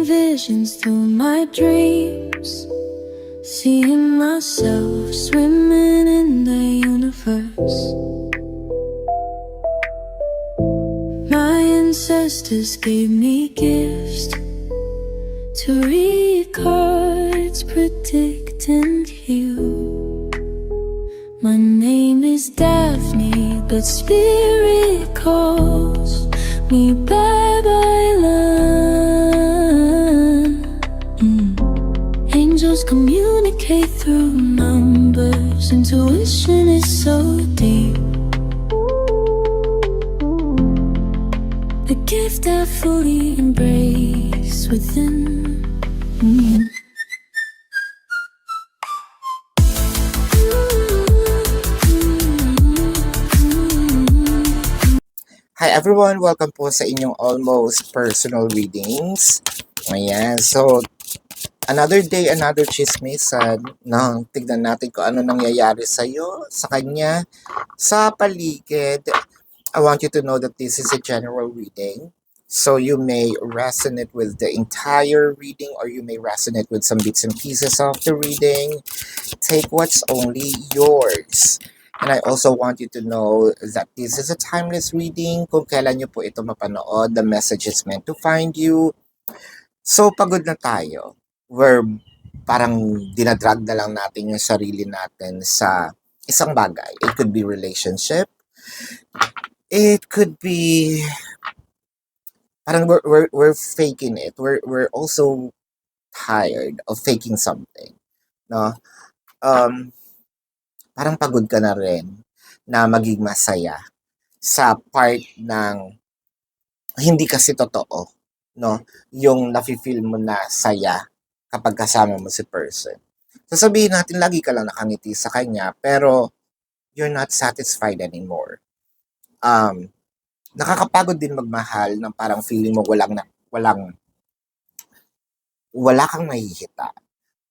visions through my dreams, seeing myself swimming in the universe. My ancestors gave me gifts to read cards, predict and heal. My name is Daphne, but spirit calls me Babylon. Angels communicate through numbers. Intuition is so deep. The gift I fully embrace within. Hi everyone! Welcome po sa inyong almost personal readings. Ayan, so another day, another chismisan. No, tignan natin kung ano nangyayari sa'yo, sa kanya, sa paligid. I want you to know that this is a general reading. So you may resonate with the entire reading or you may resonate with some bits and pieces of the reading. Take what's only yours. And I also want you to know that this is a timeless reading. Kung kailan nyo po ito mapanood, the message is meant to find you. So, pagod na tayo. We're parang dinadrag na lang natin yung sarili natin sa isang bagay. It could be relationship. It could be parang we're faking it. We're also tired of faking something. No? Parang pagod ka na rin na maging masaya sa part ng hindi kasi totoo, no? Yung nafe-feel mo na saya kapag kasama mo si person. Sasabihin natin lagi ka lang nakangiti sa kanya pero you're not satisfied anymore. Nakakapagod din magmahal ng parang feeling mo wala kang mahihita.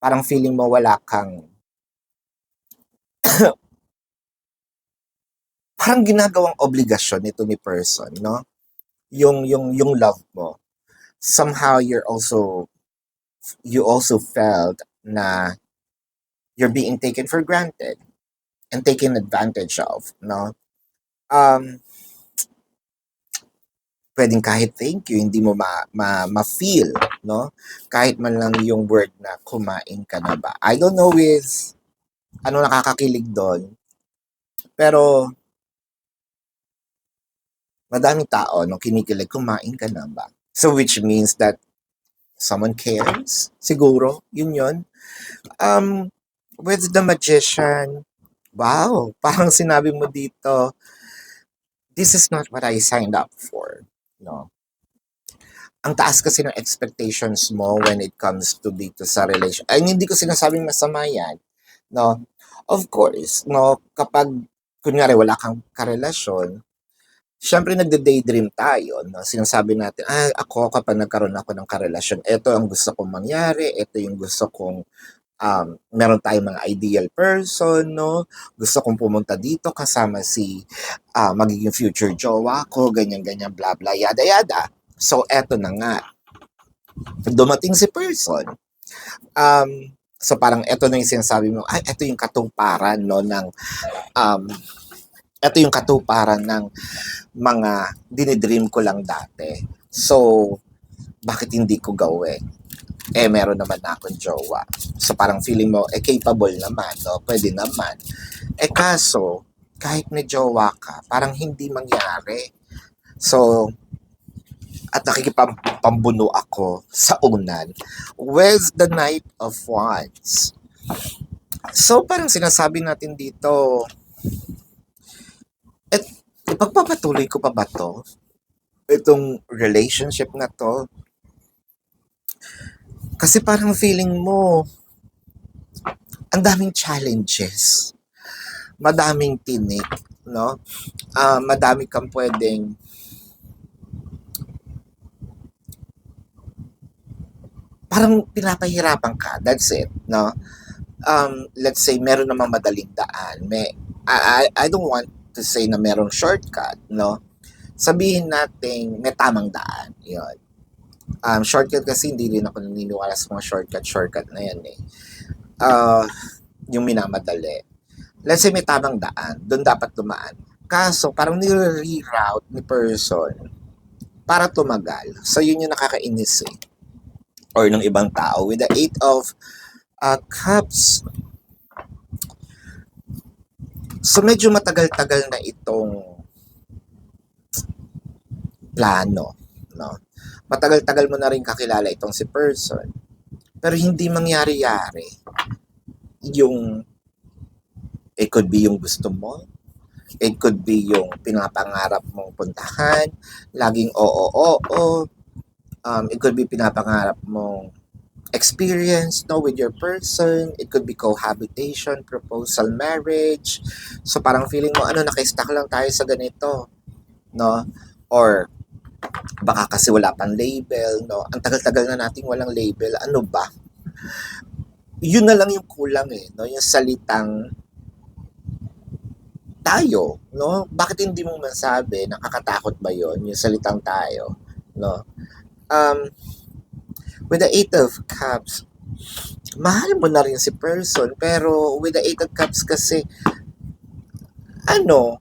Parang feeling mo wala kang parang ginagawang obligasyon nito ni person, no? Yung love mo. Somehow you also felt na you're being taken for granted and taken advantage of, no? Pwedeng kahit thank you, hindi mo ma-feel, no? Kahit man lang yung word na kumain ka na ba. I don't know is ano nakakakilig doon. Pero madaming tao nung kinikilig, kumain ka na ba? So which means that someone cares. Siguro, yun. With the magician, wow, parang sinabi mo dito, this is not what I signed up for. No. Ang taas kasi ng expectations mo when it comes to dito sa relation. Ay, hindi ko sinasabing masama yan. No. Of course, no, kapag kunyari wala kang karelasyon, syempre nagde-daydream tayo, no? Sinasabi natin, ako kapag nagkaroon ako ng karelasyon, ito ang gusto kong mangyari, ito yung gusto kong meron tayong mga ideal person, no? Gusto kong pumunta dito kasama si magiging future jowa ko, ganyan, bla bla, yada yada. So, eto na nga. Dumating si person. So, parang eto na yung sinasabi mo, eto yung katuparan, no, ng ito yung katuparan ng mga dinidream ko lang dati. So, bakit hindi ko gawin? Meron naman na akong jowa. So, parang feeling mo, capable naman, no? Pwede naman. Kaso, kahit may jowa ka, parang hindi mangyari. So, at nakikipambuno ako sa unan with the Knight of Wands. So, parang sinasabi natin dito, ipagpapatuloy ko pa ba to? Itong relationship na to? Kasi parang feeling mo, ang daming challenges. Madaming tinik, no? Madami kang pwedeng parang pinapahirapan ka. That's it, no? Let's say, meron namang madaling daan. I don't want to say na merong shortcut, no? Sabihin natin may tamang daan. Yun. Shortcut kasi hindi rin ako naniniwala sa mga shortcut na yan eh. Ah, yung minamadali. Let's say may tamang daan, doon dapat dumaan. Kaso, parang nire-reroute ni person para tumagal. So, yun yung nakakainis eh. Or ng ibang tao. With the 8 of Cups, so medyo matagal-tagal na itong plano. No? Matagal-tagal mo na rin kakilala itong si person. Pero hindi mangyari-yari yung it could be yung gusto mo, it could be yung pinapangarap mong puntahan, laging oo, oo. It could be pinapangarap mong experience no with your person. It could be cohabitation, proposal, marriage. So parang feeling mo ano naka-stuck lang tayo sa ganito, no? Or baka kasi wala pang label, no? Ang tagal-tagal na nating walang label. Ano ba? Yun na lang yung kulang eh, no? Yung salitang tayo, no? Bakit hindi mo masabi, nakakatakot ba yon yung salitang tayo, no? Um, with the 8 of Cups, mahal mo na rin si person, pero with the 8 of Cups kasi, ano,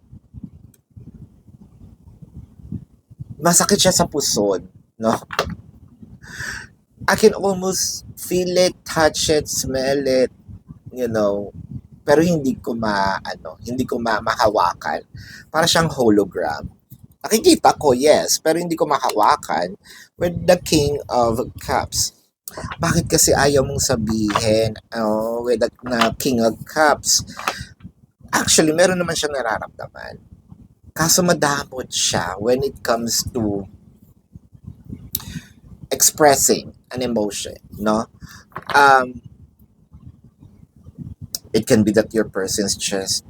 masakit siya sa puson, no? I can almost feel it, touch it, smell it, you know, pero hindi ko mahawakan. Para siyang hologram. Nakikita ko, yes, pero hindi ko mahawakan with the King of Cups. Bakit kasi ayaw mong sabihin with the King of Cups? Actually, meron naman siyang nararamdaman. Kaso madamot siya when it comes to expressing an emotion, no? Um, it can be that your person's just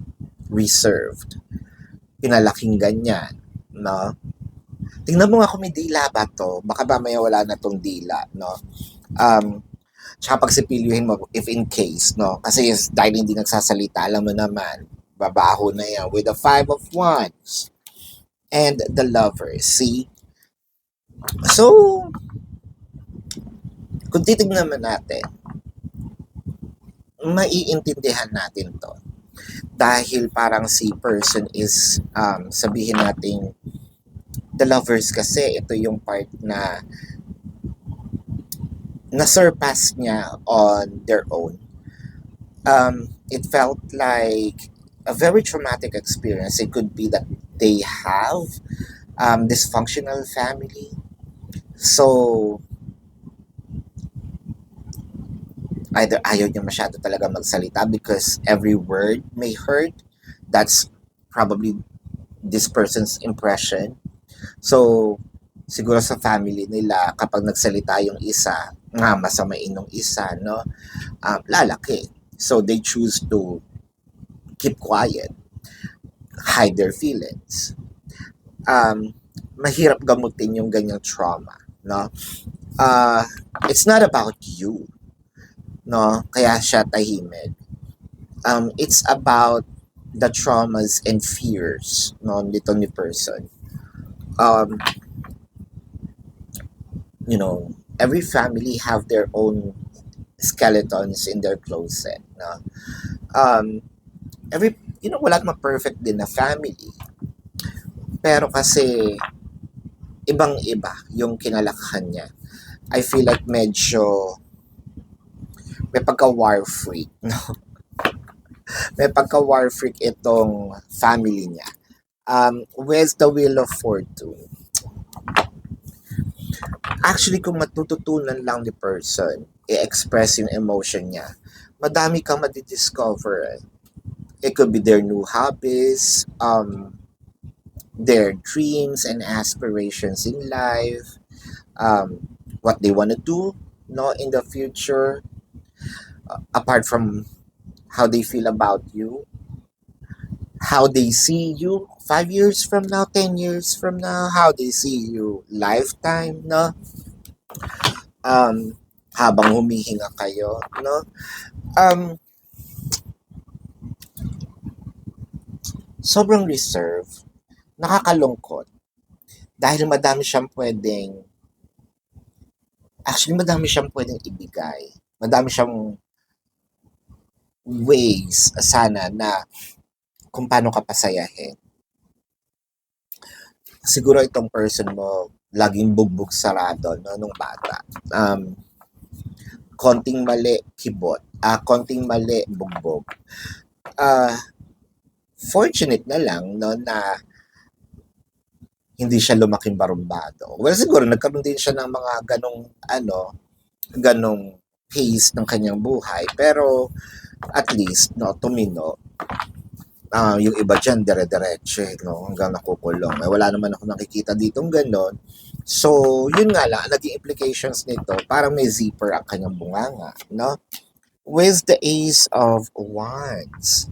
reserved. Pinalaking ganyan, no? Tingnan mo nga kung may dila ba to. Baka ba may wala na tong dila, no? Tsaka pagsipilyuhin mo, if in case, no? Kasi dahil hindi nagsasalita, alam mo naman, babaho na yan. With the 5 of Wands and the Lovers, see? So, kung titignan naman natin, maiintindihan natin to. Dahil parang si person is, sabihin natin, the Lovers kasi, ito yung part na na-surpass niya on their own. It felt like a very traumatic experience. It could be that they have dysfunctional family. So, either ayaw niya masyado talaga magsalita because every word may hurt. That's probably this person's impression. So, siguro sa family nila, kapag nagsalita yung isa, nga masamain nung isa, no? Lalaki. So, they choose to keep quiet, hide their feelings. Mahirap gamutin yung ganyang trauma, no? It's not about you, no? Kaya siya tahimik. It's about the traumas and fears, no, nito ni person. Um, you know, every family have their own skeletons in their closet, no? Wala namang perfect din na family. Pero kasi, ibang-iba yung kinalakhan niya. I feel like medyo may pagka-war freak, no? May pagka-war freak itong family niya. Where's the Wheel of Fortune? Actually, kung matututunan lang ni person, i-express yung emotion niya, madami kang madidiscover. It could be their new hobbies, their dreams and aspirations in life, what they want to do, no, in the future, apart from how they feel about you, how they see you 5 years from now, 10 years from now, how they see you lifetime, no? Habang humihinga kayo, no? Sobrang reserve, nakakalungkot, dahil madami siyang pwedeng Actually, madami siyang pwedeng ibigay. Madami siyang ways sana na kung paano ka pasayahin. Siguro itong person mo, laging bugbog sarado, no, nung bata. Konting mali, kibot. Konting mali, bugbog. Fortunate na lang, no, na hindi siya lumaking barumbado. Well, siguro nagkaroon din siya ng mga ganong pace ng kanyang buhay. Pero at least, no, tumino. Yung iba dyan, dire-diretso, no, hanggang nakukulong. Wala naman ako nakikita ditong ganon. So, yun nga lang, naging implications nito, parang may zipper ang kanyang bunganga, no? With the Ace of Wands.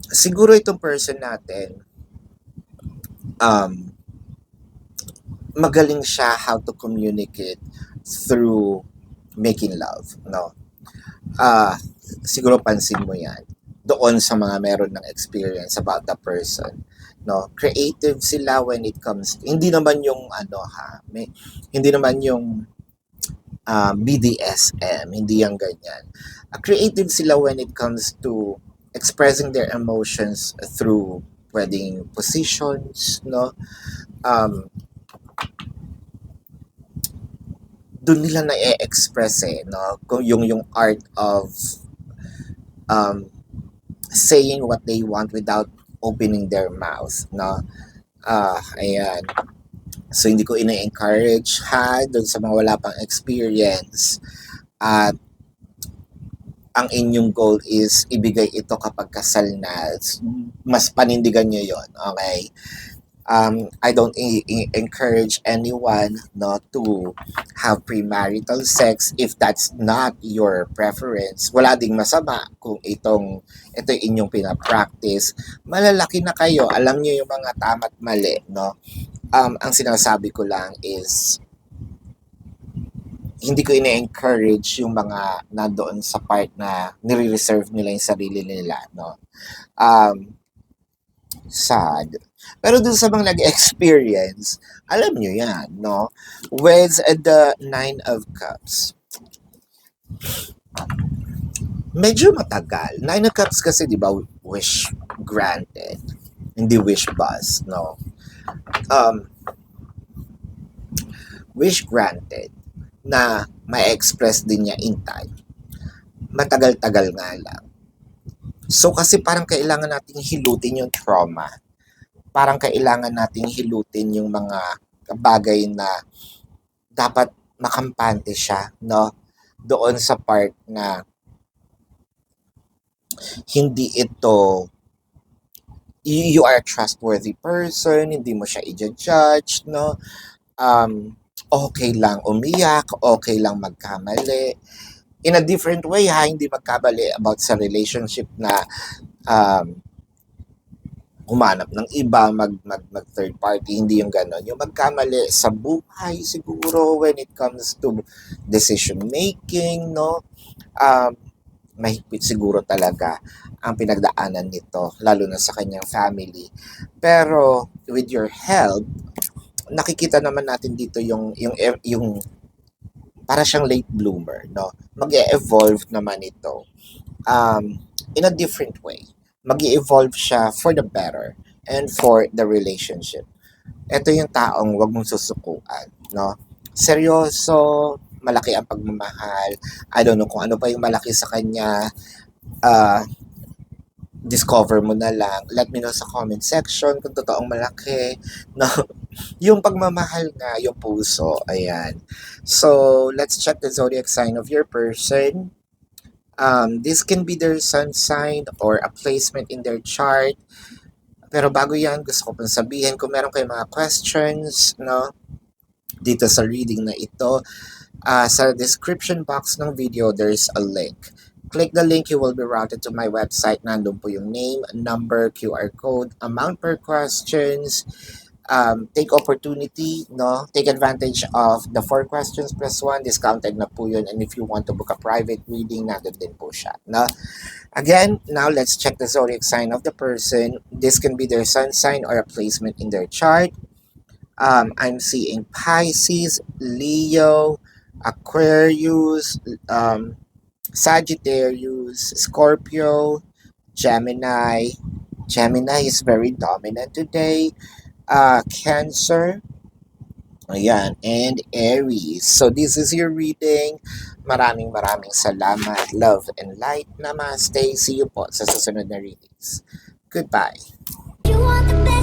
Siguro itong person natin, magaling siya how to communicate through making love, no? Siguro pansin mo yan doon sa mga meron ng experience about the person, no? Creative sila when it comes hindi naman yung hindi naman yung BDSM, hindi yung ganyan. Creative sila when it comes to expressing their emotions through pwedeng positions, no? Doon nila na-express no? Yung art of saying what they want without opening their mouth, no? Ayan. So, hindi ko ina-encourage doon sa mga wala pang experience. At ang inyong goal is ibigay ito kapag kasal na. Mas panindigan nyo yon, okay? I don't encourage anyone not to have premarital sex if that's not your preference. Wala ding masama kung ito inyong pinapractice. Malalaki na kayo, alam niyo yung mga tama at mali, no? Ang sinasabi ko lang is hindi ko ina-encourage yung mga nandoon sa part na nire-reserve nila yung sarili nila, no? Sad. Pero dun sa mga nag-experience, alam nyo yan, no? With the Nine of Cups. Medyo matagal. Nine of Cups kasi, di ba, wish granted. Hindi wish bust, no? Wish granted na ma-express din niya in time. Matagal-tagal nga lang. So, kasi parang kailangan nating hilutin yung trauma. Parang kailangan nating hilutin yung mga bagay na dapat makampante siya, no? Doon sa part na hindi ito you are a trustworthy person, hindi mo siya i-judge, no? Okay lang umiyak, okay lang magkamali. In a different way, hindi magkamali about sa relationship na humanap ng iba, mag third party, hindi yung gano'n. Yung magkamali sa buhay siguro when it comes to decision making, no? Mahigpit siguro talaga ang pinagdaanan nito, lalo na sa kanyang family. Pero with your help, nakikita naman natin dito yung para siyang late bloomer, no? Mag-e-evolve naman ito in a different way. Mag-e-evolve siya for the better and for the relationship. Ito yung taong wag mong susukuan, no? Seryoso, malaki ang pagmamahal. I don't know kung ano pa yung malaki sa kanya. Discover mo na lang. Let me know sa comment section kung totoong malaki. No? Yung pagmamahal nga, yung puso. Ayan. So, let's check the zodiac sign of your person. This can be their sun sign or a placement in their chart. Pero bago yan, gusto ko pang sabihin, kung meron kayong mga questions, no, dito sa reading na ito, sa description box ng video, there's a link. Click the link, you will be routed to my website. Nandun po yung name, number, QR code, amount per questions. Take opportunity, no? Take advantage of the 4 questions plus 1. Discounted na po yun. And if you want to book a private reading, nandun din po siya, no? Again, now let's check the zodiac sign of the person. This can be their sun sign or a placement in their chart. I'm seeing Pisces, Leo, Aquarius, Sagittarius, Scorpio, Gemini. Gemini is very dominant today. Cancer, ayan, and Aries. So this is your reading. Maraming salamat. Love and light. Namaste. See you po sa susunod na readings. Goodbye. You want the best.